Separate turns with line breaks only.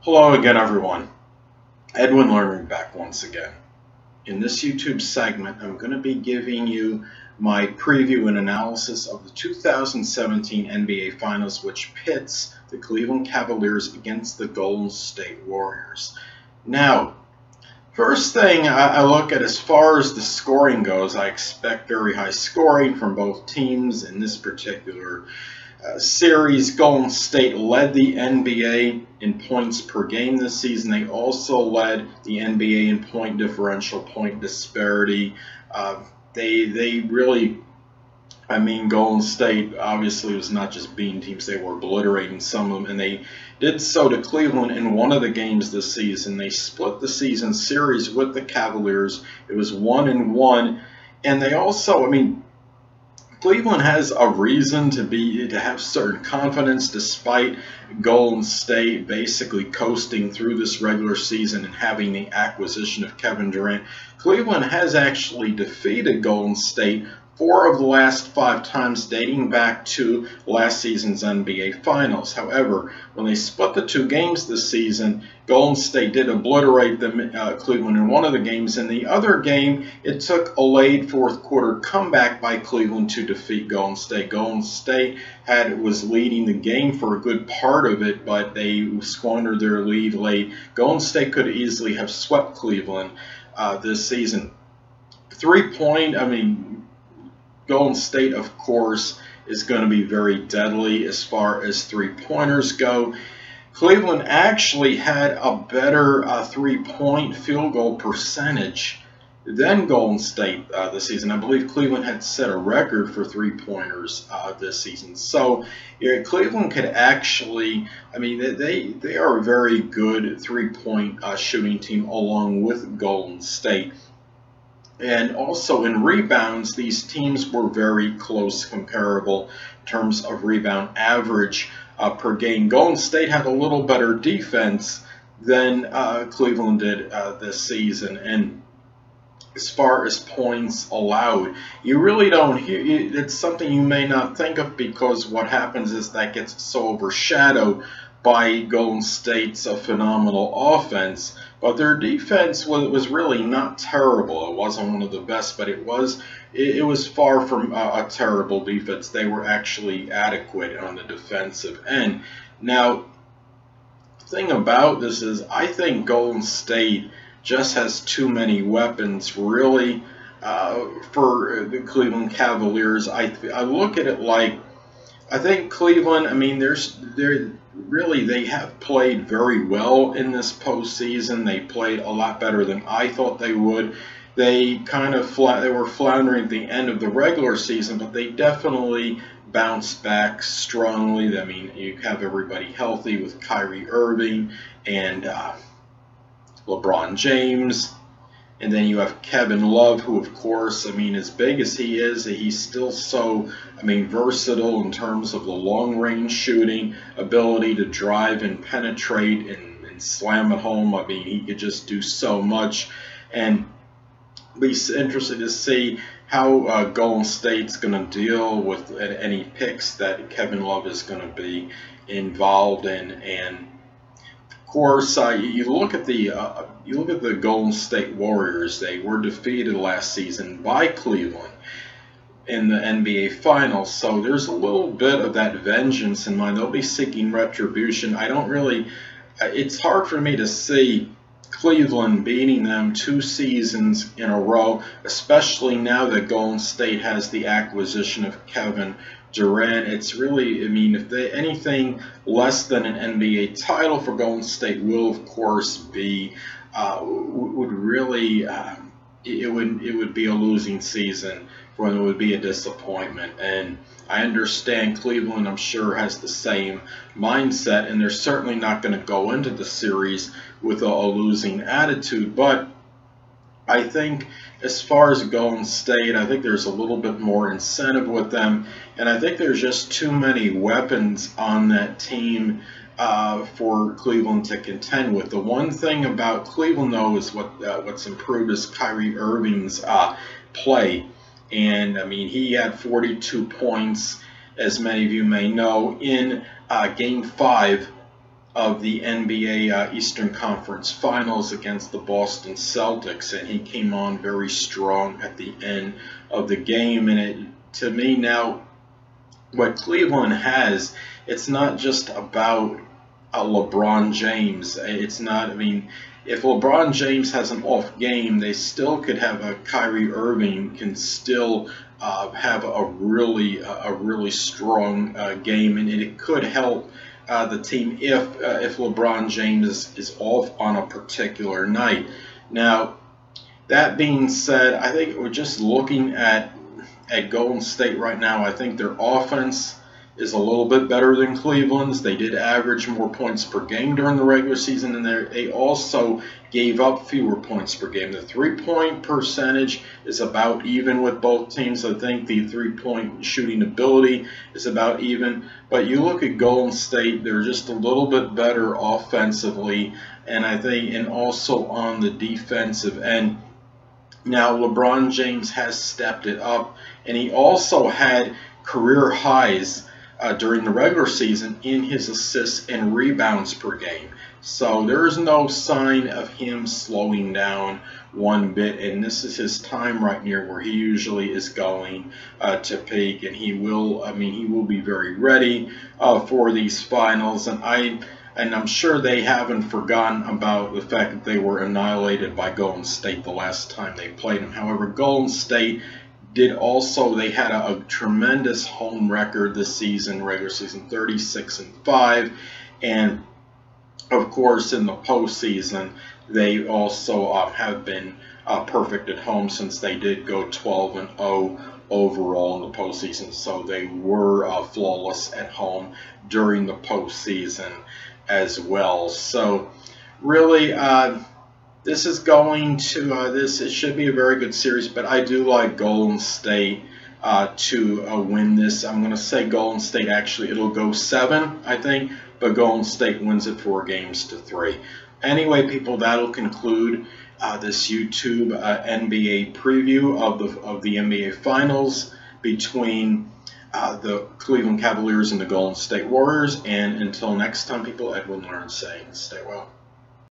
Hello again, everyone. Edwin Learnard back once again. In this YouTube segment, I'm going to be giving you my preview and analysis of the 2017 NBA Finals, which pits the Cleveland Cavaliers against the Golden State Warriors. Now, first thing I look at as far as the scoring goes, I expect very high scoring from both teams in this particular series. Golden State led the NBA in points per game this season. They also led the NBA in point differential, point disparity. They really, Golden State obviously was not just beating teams, they were obliterating some of them, and they did so to Cleveland in one of the games this season. They split the season series with the Cavaliers. It was 1-1, and they also, Cleveland has a reason to have certain confidence despite Golden State basically coasting through this regular season and having the acquisition of Kevin Durant. Cleveland has actually defeated Golden State 4 of the last 5 times, dating back to last season's NBA Finals. However, when they split the 2 games this season, Golden State did obliterate them, Cleveland in one of the games. In the other game, it took a late fourth quarter comeback by Cleveland to defeat Golden State. Golden State was leading the game for a good part of it, but they squandered their lead late. Golden State could easily have swept Cleveland this season. Golden State, of course, is going to be very deadly as far as three-pointers go. Cleveland actually had a better three-point field goal percentage than Golden State this season. I believe Cleveland had set a record for three-pointers this season. So Cleveland could actually, they are a very good three-point shooting team along with Golden State. And also in rebounds, these teams were very close, comparable in terms of rebound average per game. Golden State had a little better defense than Cleveland did this season. And as far as points allowed, you really don't hear, it's something you may not think of, because what happens is that gets so overshadowed by Golden State's phenomenal offense. But their defense was really not terrible. It wasn't one of the best, but it was far from a terrible defense. They were actually adequate on the defensive end. Now, the thing about this is I think Golden State just has too many weapons, really, for the Cleveland Cavaliers. I look at it like, I think Cleveland, they have played very well in this postseason. They played a lot better than I thought they would. They were floundering at the end of the regular season, but they definitely bounced back strongly. You have everybody healthy with Kyrie Irving and LeBron James. And then you have Kevin Love, who, of course, as big as he is, he's still so, versatile in terms of the long-range shooting, ability to drive and penetrate and slam it home. He could just do so much. And be interested to see how Golden State's going to deal with any picks that Kevin Love is going to be involved in. And of course, you look at the Golden State Warriors. They were defeated last season by Cleveland in the NBA Finals, so there's a little bit of that vengeance in mind. They'll be seeking retribution. It's hard for me to see Cleveland beating them 2 seasons in a row, especially now that Golden State has the acquisition of Kevin Durant. It's really, if anything less than an NBA title for Golden State will, of course, be it would be a losing season for them. It would be a disappointment. And I understand Cleveland, I'm sure, has the same mindset, and they're certainly not going to go into the series with a losing attitude. But I think as far as Golden State, I think there's a little bit more incentive with them, and I think there's just too many weapons on that team for Cleveland to contend with. The one thing about Cleveland, though, is what's improved is Kyrie Irving's play. And he had 42 points, as many of you may know, in Game 5 of the NBA Eastern Conference Finals against the Boston Celtics, and he came on very strong at the end of the game. And to me now, what Cleveland has, it's not just about LeBron James. It's not, I mean, if LeBron James has an off game, they still could have a Kyrie Irving can still have a really strong game, and it could help the team if LeBron James is off on a particular night. Now, that being said, I think we're just looking at Golden State right now. I think their offense is a little bit better than Cleveland's. They did average more points per game during the regular season, and they also gave up fewer points per game. The three-point percentage is about even with both teams. I think the three-point shooting ability is about even. But you look at Golden State, they're just a little bit better offensively, and I think, and also on the defensive end. Now, LeBron James has stepped it up, and he also had career highs during the regular season in his assists and rebounds per game. So there is no sign of him slowing down one bit, and this is his time right near where he usually is going to peak, and he will be very ready for these finals. And I'm sure they haven't forgotten about the fact that they were annihilated by Golden State the last time they played them. However, Golden State they had a tremendous home record this season, regular season 36-5, and of course in the postseason they also have been perfect at home, since they did go 12-0 overall in the postseason. So they were flawless at home during the postseason as well. So really, this is going to it should be a very good series, but I do like Golden State to win this. I'm going to say Golden State, actually it'll go 7, I think, but Golden State wins it 4-3. Anyway, people, that'll conclude this YouTube NBA preview of the NBA Finals between the Cleveland Cavaliers and the Golden State Warriors. And until next time, people, Edwin Learnard saying, stay well.